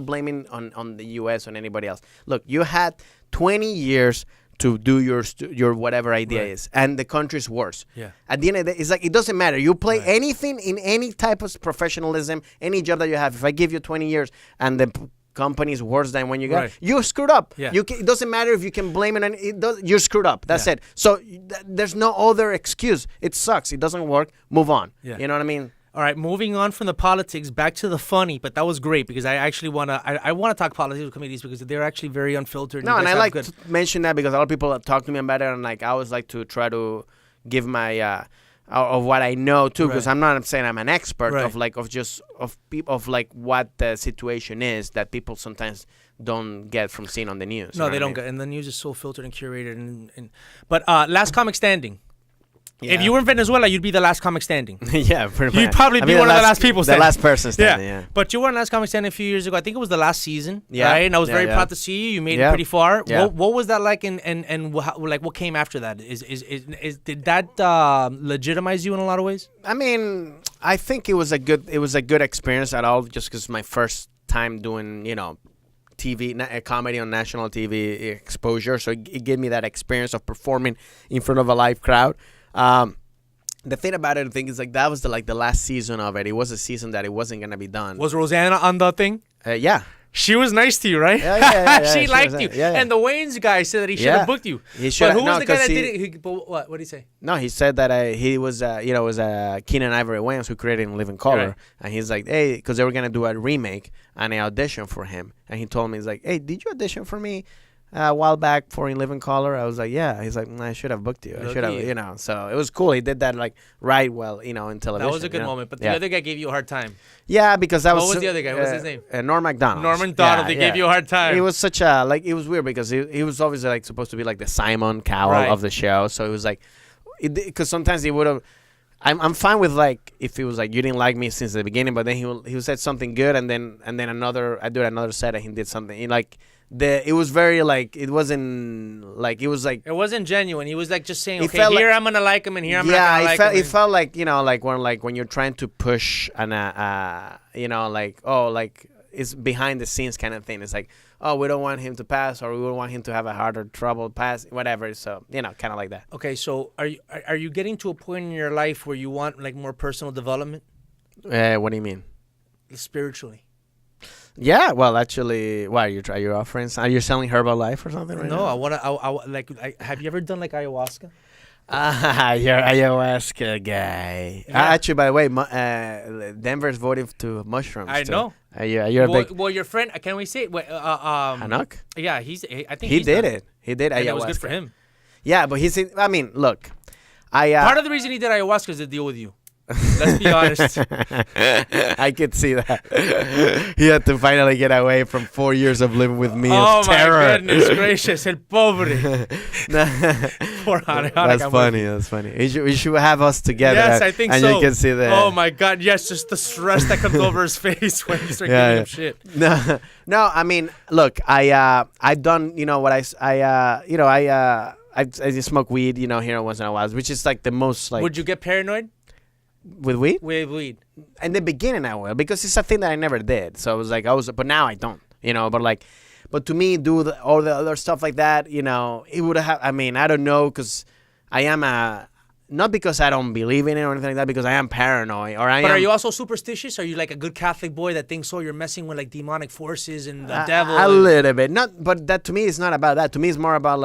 blaming on the U.S. or anybody else. Look, you had 20 years to do your whatever idea is, and the country's worse. Yeah. At the end of the day, it's like it doesn't matter. You play anything in any type of professionalism, any job that you have. If I give you 20 years and the company's worse than when you got, you screwed up. Yeah. It doesn't matter if you can blame it on you're screwed up. That's it. So there's no other excuse. It sucks. It doesn't work. Move on. Yeah. You know what I mean? All right, moving on from the politics, back to the funny, but that was great because I actually want to I want to talk politics with comedies because they're actually very unfiltered. No, and I like to mention that because a lot of people talk to me about it, and like I always like to try to give my of what I know too, because I'm not saying I'm an expert of what the situation is that people sometimes don't get from seeing on the news. No, they don't get, and the news is so filtered and curated. But last comic standing. Yeah. If you were in Venezuela, you'd be the last comic standing. Yeah, pretty much. You'd probably be one of the last people standing. The last person standing, yeah. But you were in last comic standing a few years ago. I think it was the last season, right? And I was very proud to see you. You made it pretty far. Yeah. What was that like, and what came after that? Did that legitimize you in a lot of ways? I mean, I think it was a good experience at all, just because my first time doing, TV, comedy on national TV exposure. So it gave me that experience of performing in front of a live crowd. The thing about it, I think, is like that was the last season of it. It was a season that it wasn't gonna be done. Was Rosanna on the thing? Yeah. She was nice to you, right? Yeah. She liked you. Yeah. And the Wayne's guy said that he should have booked you. He should. But who was the guy that did it? What did he say? No, he said that he was, was Keenan Ivory Wayans who created In Living Color, and he's like, hey, because they were gonna do a remake, and I auditioned for him, and he told me, he's like, hey, did you audition for me a while back for In Living Color? I was like, yeah. He's like, I should have booked you. I should have, So it was cool. He did that in television. That was a good moment. But the other guy gave you a hard time. Yeah, because what was the other guy? What's his name? Norm Macdonald. Norm Macdonald. They gave you a hard time. He was such a it was weird because he was obviously supposed to be like the Simon Cowell of the show. So it was like, because sometimes he would have. I'm fine with if it was you didn't like me since the beginning, but then he said something good, and then I did another set and he did something it was very it wasn't it wasn't genuine. He was just saying, okay, here I'm gonna like him and here I'm not gonna like him. It felt when you're trying to push it's behind the scenes kind of thing. It's like, oh, we don't want him to pass, or we don't want him to have a harder trouble pass, whatever. So kind of like that. Okay, so are you getting to a point in your life where you want more personal development? What do you mean? Spiritually. Yeah, well, actually, why are you offering? Are you selling Herbalife or something? Right no, now? I want to. Have you ever done ayahuasca? You're ayahuasca guy. Yeah. Actually, by the way, Denver's voting to mushrooms. I know. You're a big. Well, your friend. Can we say? Hanuk? Yeah, I think he did it. He did ayahuasca. It was good for him. Yeah, but I mean, look, part of the reason he did ayahuasca is to deal with you. Let's be honest. I could see that. He had to finally get away from 4 years of living with me of terror. Oh, my goodness gracious. El pobre. Poor Hanuk. That's funny. That's funny. You should have us together. Yes, I think and so. And you can see that. Oh, my God. Yes, just the stress that comes over his face when you start giving him shit. No, I mean, look, I've done, what I just smoke weed, here once in a while, which is the most Would you get paranoid? With weed? With weed. In the beginning, I will, because it's a thing that I never did. So I was like, but now I don't, but to me, all the other stuff like that, it would have, I don't know, because I am not because I don't believe in it or anything like that, because I am paranoid. But are you also superstitious? Are you like a good Catholic boy that thinks, you're messing with like demonic forces and the devil? A little bit. But that to me is not about that. To me, it's more about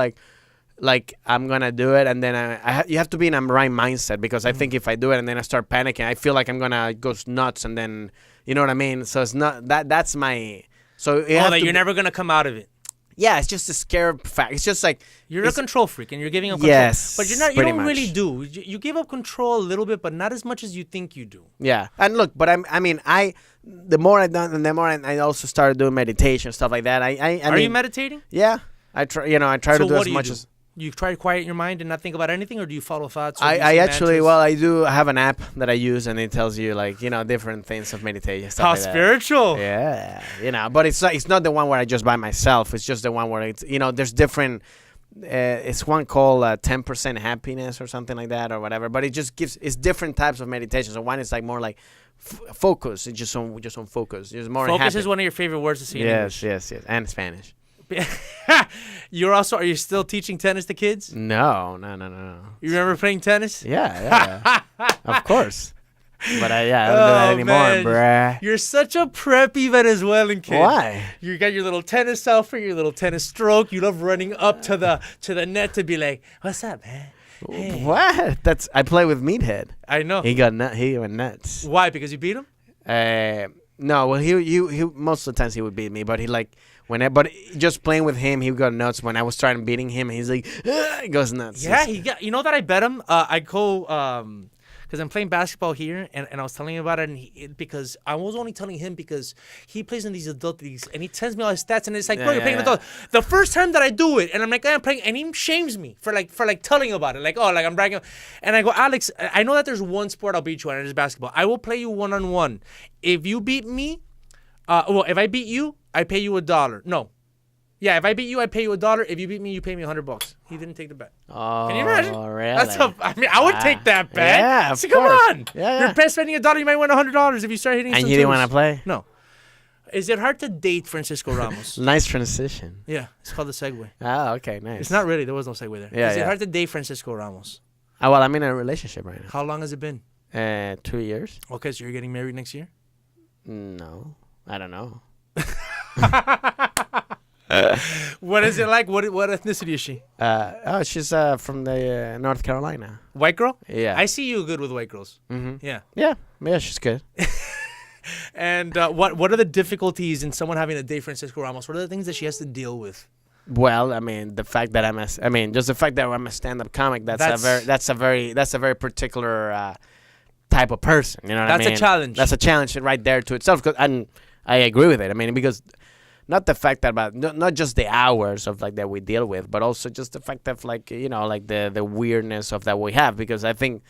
like I'm gonna do it, and then you have to be in a right mindset, because I think if I do it and then I start panicking, I feel like I'm gonna go nuts, and then you know what I mean. So it's not that. That's my. So that you're never gonna come out of it. Yeah, it's just a scare fact. It's just like you're a control freak, and you're giving up control. Yes, but you're not. You don't really do. You give up control a little bit, but not as much as you think you do. Yeah, and look, but the more I done, and the more I also started doing meditation, stuff like that. Are you meditating? Yeah, I try. I try to do as much as. You try to quiet your mind and not think about anything, or do you follow thoughts? I actually, I do have an app that I use, and it tells you different things of meditation. Stuff How like spiritual! That. Yeah, but it's not the one where I just by myself. It's just the one where it's there's different. It's one called 10% happiness or something like that or whatever. But it's different types of meditation. So one is like more like focus. It's just on focus. It's more focus happy. Is one of your favorite words to say in English. Yes, and Spanish. Are you still teaching tennis to kids? No. You remember playing tennis? Yeah. Of course. But I don't do that anymore, bruh. You're such a preppy Venezuelan kid. Why? You got your little tennis outfit, your little tennis stroke. You love running up to the net to be like, "What's up, man?" Hey. What? I play with Meathead. I know. He went nuts. Why? Because you beat him? No. Well, he most of the times he would beat me, but but just playing with him, he got nuts. When I was trying beating him, he's like, he goes nuts. Yeah, you know that I bet him. I go because I'm playing basketball here, and I was telling him about it, because I was only telling him because he plays in these adult leagues, and he tells me all his stats, and it's like, bro, you're playing adult. The first time that I do it, and I'm like, I'm playing, and he shames me for telling about it, like I'm bragging, and I go, Alex, I know that there's one sport I'll beat you on, and it's basketball. I will play you 1-on-1. If you beat me, if I beat you, I pay you $1. No. Yeah, if I beat you, I pay you $1. If you beat me, you pay me $100. He didn't take the bet. Oh, can you imagine? Really? I would take that bet. Yeah, of course. Come on. Yeah. You're spending $1, you might win $100 if you start hitting. And you didn't want to play? No. Is it hard to date Francisco Ramos? Nice transition. Yeah, it's called the segue. Oh, okay, nice. It's not really. There was no segue there. Yeah, Is it hard to date Francisco Ramos? Well, I'm in a relationship right now. How long has it been? 2 years. Okay, so you're getting married next year? No, I don't know. What is it like? What ethnicity is she? She's from the North Carolina. White girl? Yeah. I see you good with white girls. Mm-hmm. Yeah. Yeah, she's good. And what are the difficulties in someone having to date Francisco Ramos? What are the things that she has to deal with? Well, the fact that just the fact that I'm a stand-up comic, that's a very particular type of person. You know what I mean? That's a challenge. That's a challenge right there to itself. And I agree with it. Because not the fact that about not just the hours of that we deal with, but also just the fact of the weirdness of that we have. Because I think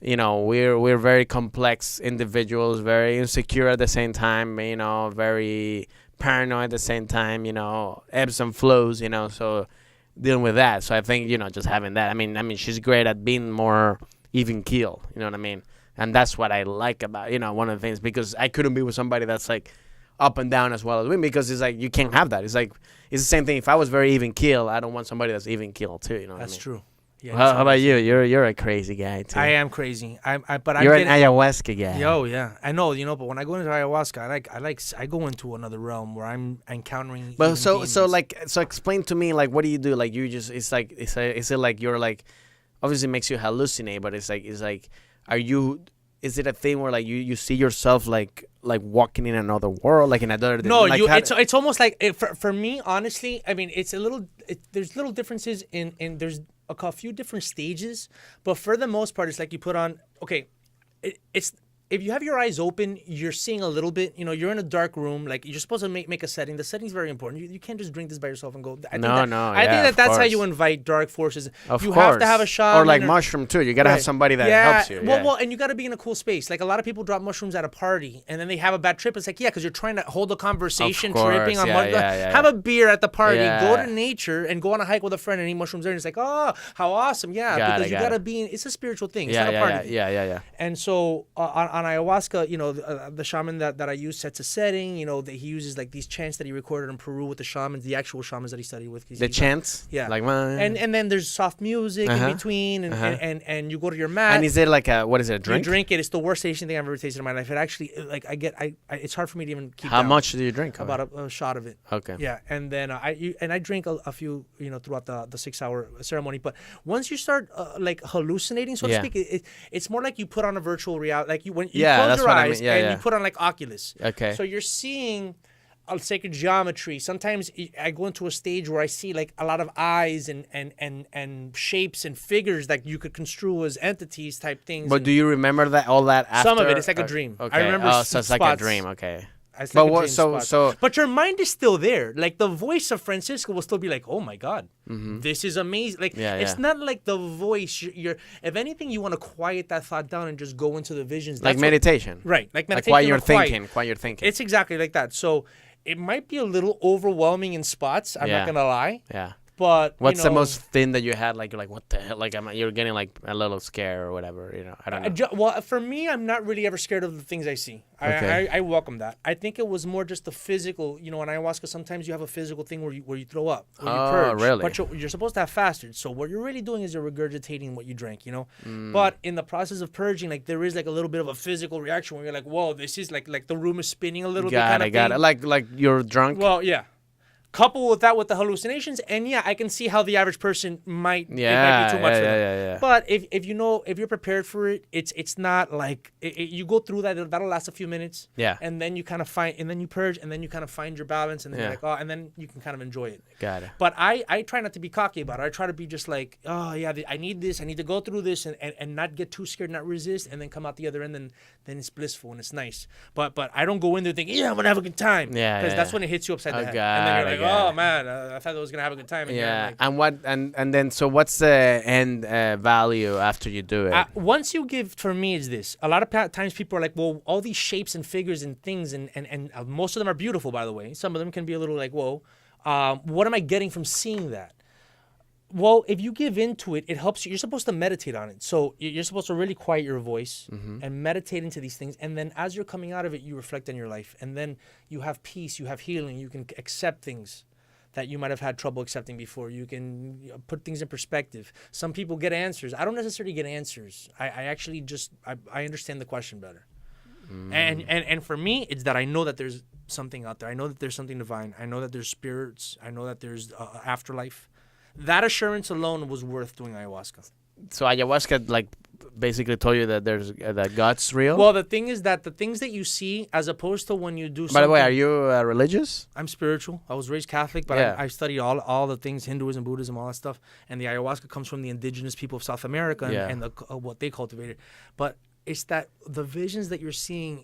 we're very complex individuals, very insecure at the same time. Very paranoid at the same time. Ebbs and flows. So dealing with that. So I think just having that. She's great at being more even keel. You know what I mean? And that's what I like about one of the things, because I couldn't be with somebody that's up and down as well as me, because it's you can't have that. It's the same thing. If I was very even keel, I don't want somebody that's even keel too. You know what I mean? True. Yeah. How about you? You're a crazy guy too. I am crazy. You're an ayahuasca guy. Yo, yeah, I know. But when I go into ayahuasca, I go into another realm where I'm encountering. But so explain to me what do you do? You just is it you're obviously it makes you hallucinate, but it's are you? Is it a thing where you see yourself walking in another world, in another? No, it's almost for me, honestly. It's there's little differences in there's a few different stages, but for the most part, it's you put on. Okay, it's if you have your eyes open, you're seeing a little bit. You know, you're in a dark room. Like, you're supposed to make a setting. The setting's very important. You can't just drink this by yourself and go. I think that's how you invite dark forces. You have to have a shaman. Or like mushroom too. You gotta have somebody that helps you. Well, and you gotta be in a cool space. Like, a lot of people drop mushrooms at a party and then they have a bad trip. It's like, because you're trying to hold a conversation, tripping on have a beer at the party, go to nature and go on a hike with a friend and eat mushrooms there. And it's like, oh, how awesome, because you gotta be. It's a spiritual thing. It's not a party. Yeah. And so on ayahuasca, you know, the shaman that I use sets a setting. You know, that he uses like these chants that he recorded in Peru with the shamans, the actual shamans that he studied with. The chants, like and then there's soft music in between, and you go to your mat. And is it like a drink? You drink it. It's the worst tasting thing I've ever tasted in my life. It actually it's hard for me to even keep. How much do you drink? About a shot of it. Okay. Yeah, and then I drink a few, you know, throughout the 6-hour ceremony. But once you start like hallucinating, so to speak, it's more like you put on a virtual reality. Like when you close your eyes and you put on like Oculus. Okay. So you're seeing a sacred geometry. Sometimes I go into a stage where I see like a lot of eyes and shapes and figures that you could construe as entities type things. But do you remember all that after? Some of it, it's like a dream. Okay. I remember so it's like a dream. Okay. But your mind is still there. Like, the voice of Francisco will still be like, oh my God, this is amazing. Like, it's not like the voice. You're if anything, you want to quiet that thought down and just go into the visions. Like meditation. Right. Like meditation. Like while you're thinking. It's exactly like that. So it might be a little overwhelming in spots. I'm not gonna lie. Yeah. But what's the most thing that you had? Like, you're like, what the hell? Like, you're getting like a little scared or whatever. You know, I don't know. Well, for me, I'm not really ever scared of the things I see. Okay. I welcome that. I think it was more just the physical. You know, in ayahuasca, sometimes you have a physical thing where you throw up, where you purge. Really? But you're supposed to have fasted. So what you're really doing is you're regurgitating what you drank. You know. But in the process of purging, like, there is like a little bit of a physical reaction where you're like, whoa, this is like the room is spinning a little bit. Got it. Like you're drunk. Well, yeah. Couple with that with the hallucinations, and I can see how the average person might it might be too much for them. Yeah. But if you're prepared for it, it's not like you go through that. That'll last a few minutes. Yeah. And then you kind of find, and then you purge, and then you kind of find your balance, and then you're like, oh, and then you can kind of enjoy it. Got it. But I try not to be cocky about it. I try to be just like, oh yeah, I need this. I need to go through this, and not get too scared, not resist, and then come out the other end, and then it's blissful and it's nice. But I don't go in there thinking, I'm gonna have a good time. Yeah. Because that's when it hits you upside the head, and then you're like, oh man, I thought I was gonna have a good time. And and then so what's the end value after you do it? Once you give, for me, is this. A lot of times people are like, well, all these shapes and figures and things, and most of them are beautiful, by the way. Some of them can be a little like, whoa, what am I getting from seeing that? Well, if you give into it, it helps you. You're supposed to meditate on it. So you're supposed to really quiet your voice and meditate into these things. And then as you're coming out of it, you reflect on your life. And then you have peace, you have healing, you can accept things that you might have had trouble accepting before. You can put things in perspective. Some people get answers. I don't necessarily get answers. I actually just, I understand the question better. And for me, it's that I know that there's something out there. I know that there's something divine. I know that there's spirits. I know that there's afterlife. That assurance alone was worth doing ayahuasca. So ayahuasca, like, basically told you that that God's real? Well, the thing is that the things that you see, as opposed to when you do something... By the way, are you religious? I'm spiritual. I was raised Catholic, but I studied all the things, Hinduism, Buddhism, all that stuff. And the ayahuasca comes from the indigenous people of South America and what they cultivated. But it's that the visions that you're seeing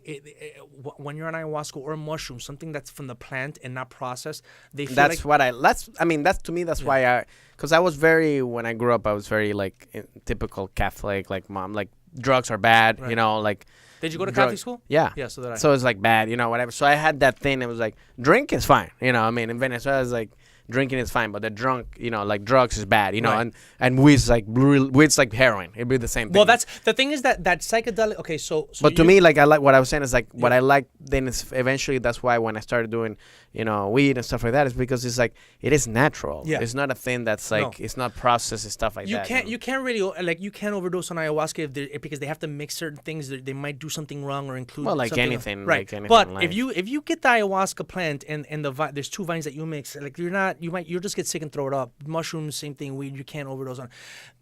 when you're on ayahuasca or mushroom, something that's from the plant and not processed. They feel why because I was when I grew up, I was very like typical Catholic, like mom, like drugs are bad, you know, like. Did you go to Catholic school? Yeah. Yeah, so did I. So it's like bad, you know, whatever. So I had that thing. It was like, drink is fine, you know. I mean, in Venezuela, it's like, drinking is fine, but the drunk, you know, like drugs is bad, you know, and weed's like heroin. It'd be the same thing. Well, that's the thing is that psychedelic. Okay, so but to me, like, I like what I was saying is like what I like. Then is eventually that's why when I started doing, you know, weed and stuff like that, is because it's like it is natural. Yeah. It's not a thing that's like it's not processed and stuff like that. You can't really like you can't overdose on ayahuasca because they have to mix certain things. They might do something wrong or include anything, right? Like anything but like. if you get the ayahuasca plant and there's two vines that you mix, like you'll just get sick and throw it up. Mushrooms, same thing. Weed, you can't overdose on.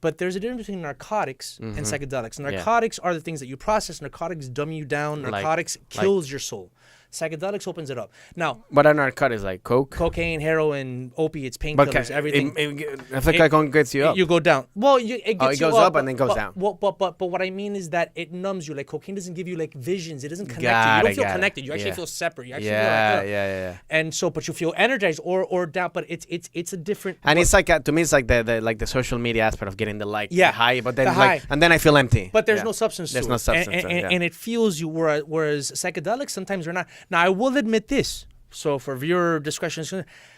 But there's a difference between narcotics and psychedelics. Narcotics are the things that you process. Narcotics dumb you down. Narcotics kills your soul. Psychedelics opens it up. Now, what are narcotics like? Coke, cocaine, heroin, opiates, painkillers, everything. I think it gets you up. You go down. Well, it goes up and then goes down. But what I mean is that it numbs you. Like cocaine doesn't give you like visions. It doesn't connect you. You don't feel connected. You actually feel separate. You actually feel like, yeah. And so, but you feel energized or down. But it's a different. And it's like to me, it's like the social media aspect of getting the high, but then and then I feel empty. But there's no substance. There's no substance. And it fuels you. Whereas psychedelics sometimes are not. Now I will admit this. So for viewer discretion,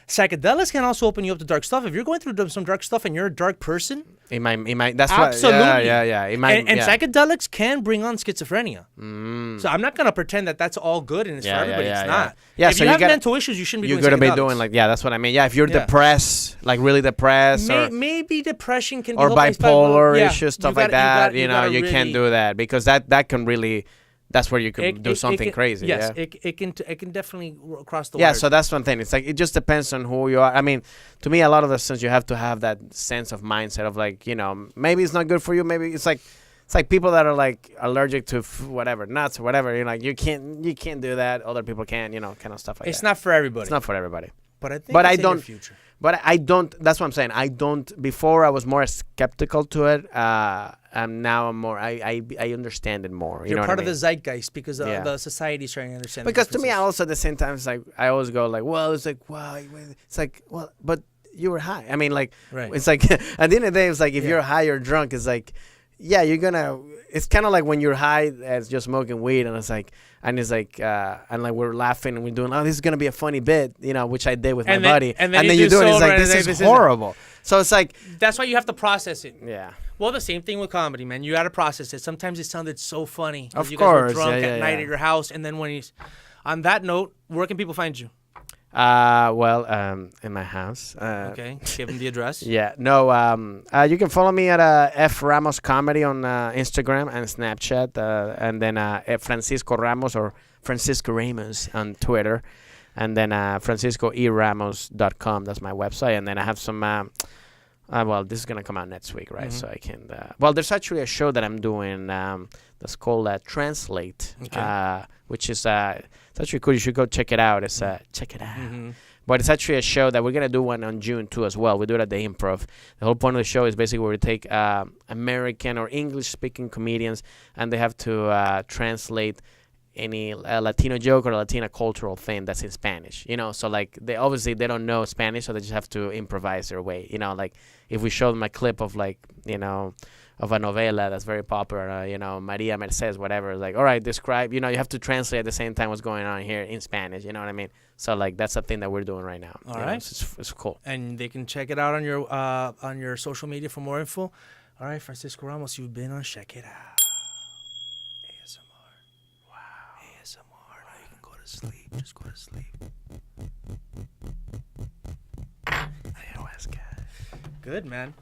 psychedelics can also open you up to dark stuff. If you're going through some dark stuff and you're a dark person, it might. That's absolutely. Yeah. It might, and psychedelics can bring on schizophrenia. So I'm not gonna pretend that that's all good and it's for everybody. It's not. Yeah. If so you have mental issues, you shouldn't be. You're gonna be doing that's what I mean. Yeah. If you're depressed, like really depressed, or maybe depression can be or bipolar by, issues, stuff like that. You really can't do that because that can really. That's where you can do something crazy. Yes, it can definitely cross the wires. Yeah, so that's one thing. It's like it just depends on who you are. I mean, to me, a lot of the times you have to have that sense of mindset of like, maybe it's not good for you. Maybe it's like people that are like allergic to whatever nuts or whatever. You're like you can't do that. Other people can, kind of stuff like that. It's not for everybody. It's not for everybody. But I think it's in your future. But I don't. That's what I'm saying. I don't. Before I was more skeptical to it. And now I'm more. I understand it more. You're part what of the zeitgeist because the society's trying to understand. Because to me, also at the same time, it's like I always go like, well, it's like, wow, it's like, well, but you were high. I mean, like, it's like at the end of the day, it's like if you're high or drunk, it's like, yeah, you're gonna. It's kind of like when you're high as just smoking weed, and it's like we're laughing and we're doing, this is gonna be a funny bit, which I did with my buddy, and then you do it, it's like this is horrible. So it's like that's why you have to process it. Yeah. Well, the same thing with comedy, man. You got to process it. Sometimes it sounded so funny. Of you course, guys were drunk at night at your house, and then when he's on that note, where can people find you? In my house. Okay, give them the address. Yeah, no. You can follow me at F Ramos Comedy on Instagram and Snapchat, and then Francisco Ramos or Francisco Ramos on Twitter, and then FranciscoERamos.com. That's my website, and then I have some. This is gonna come out next week, right? Mm-hmm. So I can. There's actually a show that I'm doing that's called Translate, which is it's actually cool. You should go check it out. It's check it out. Mm-hmm. But it's actually a show that we're gonna do one on June 2 as well. We do it at the Improv. The whole point of the show is basically where we take American or English-speaking comedians, and they have to translate any Latino joke or Latina cultural thing that's in Spanish, so like they don't know Spanish, so they just have to improvise their way, like if we show them a clip of like, of a novela that's very popular, Maria Mercedes, whatever, like, all right, describe, you have to translate at the same time what's going on here in Spanish, you know what I mean? So like that's a thing that we're doing right now. All right. It's cool. And they can check it out on your social media for more info. All right, Francisco Ramos, you've been on Check It Out. Sleep. Just go to sleep. Ayahuasca. Good, man.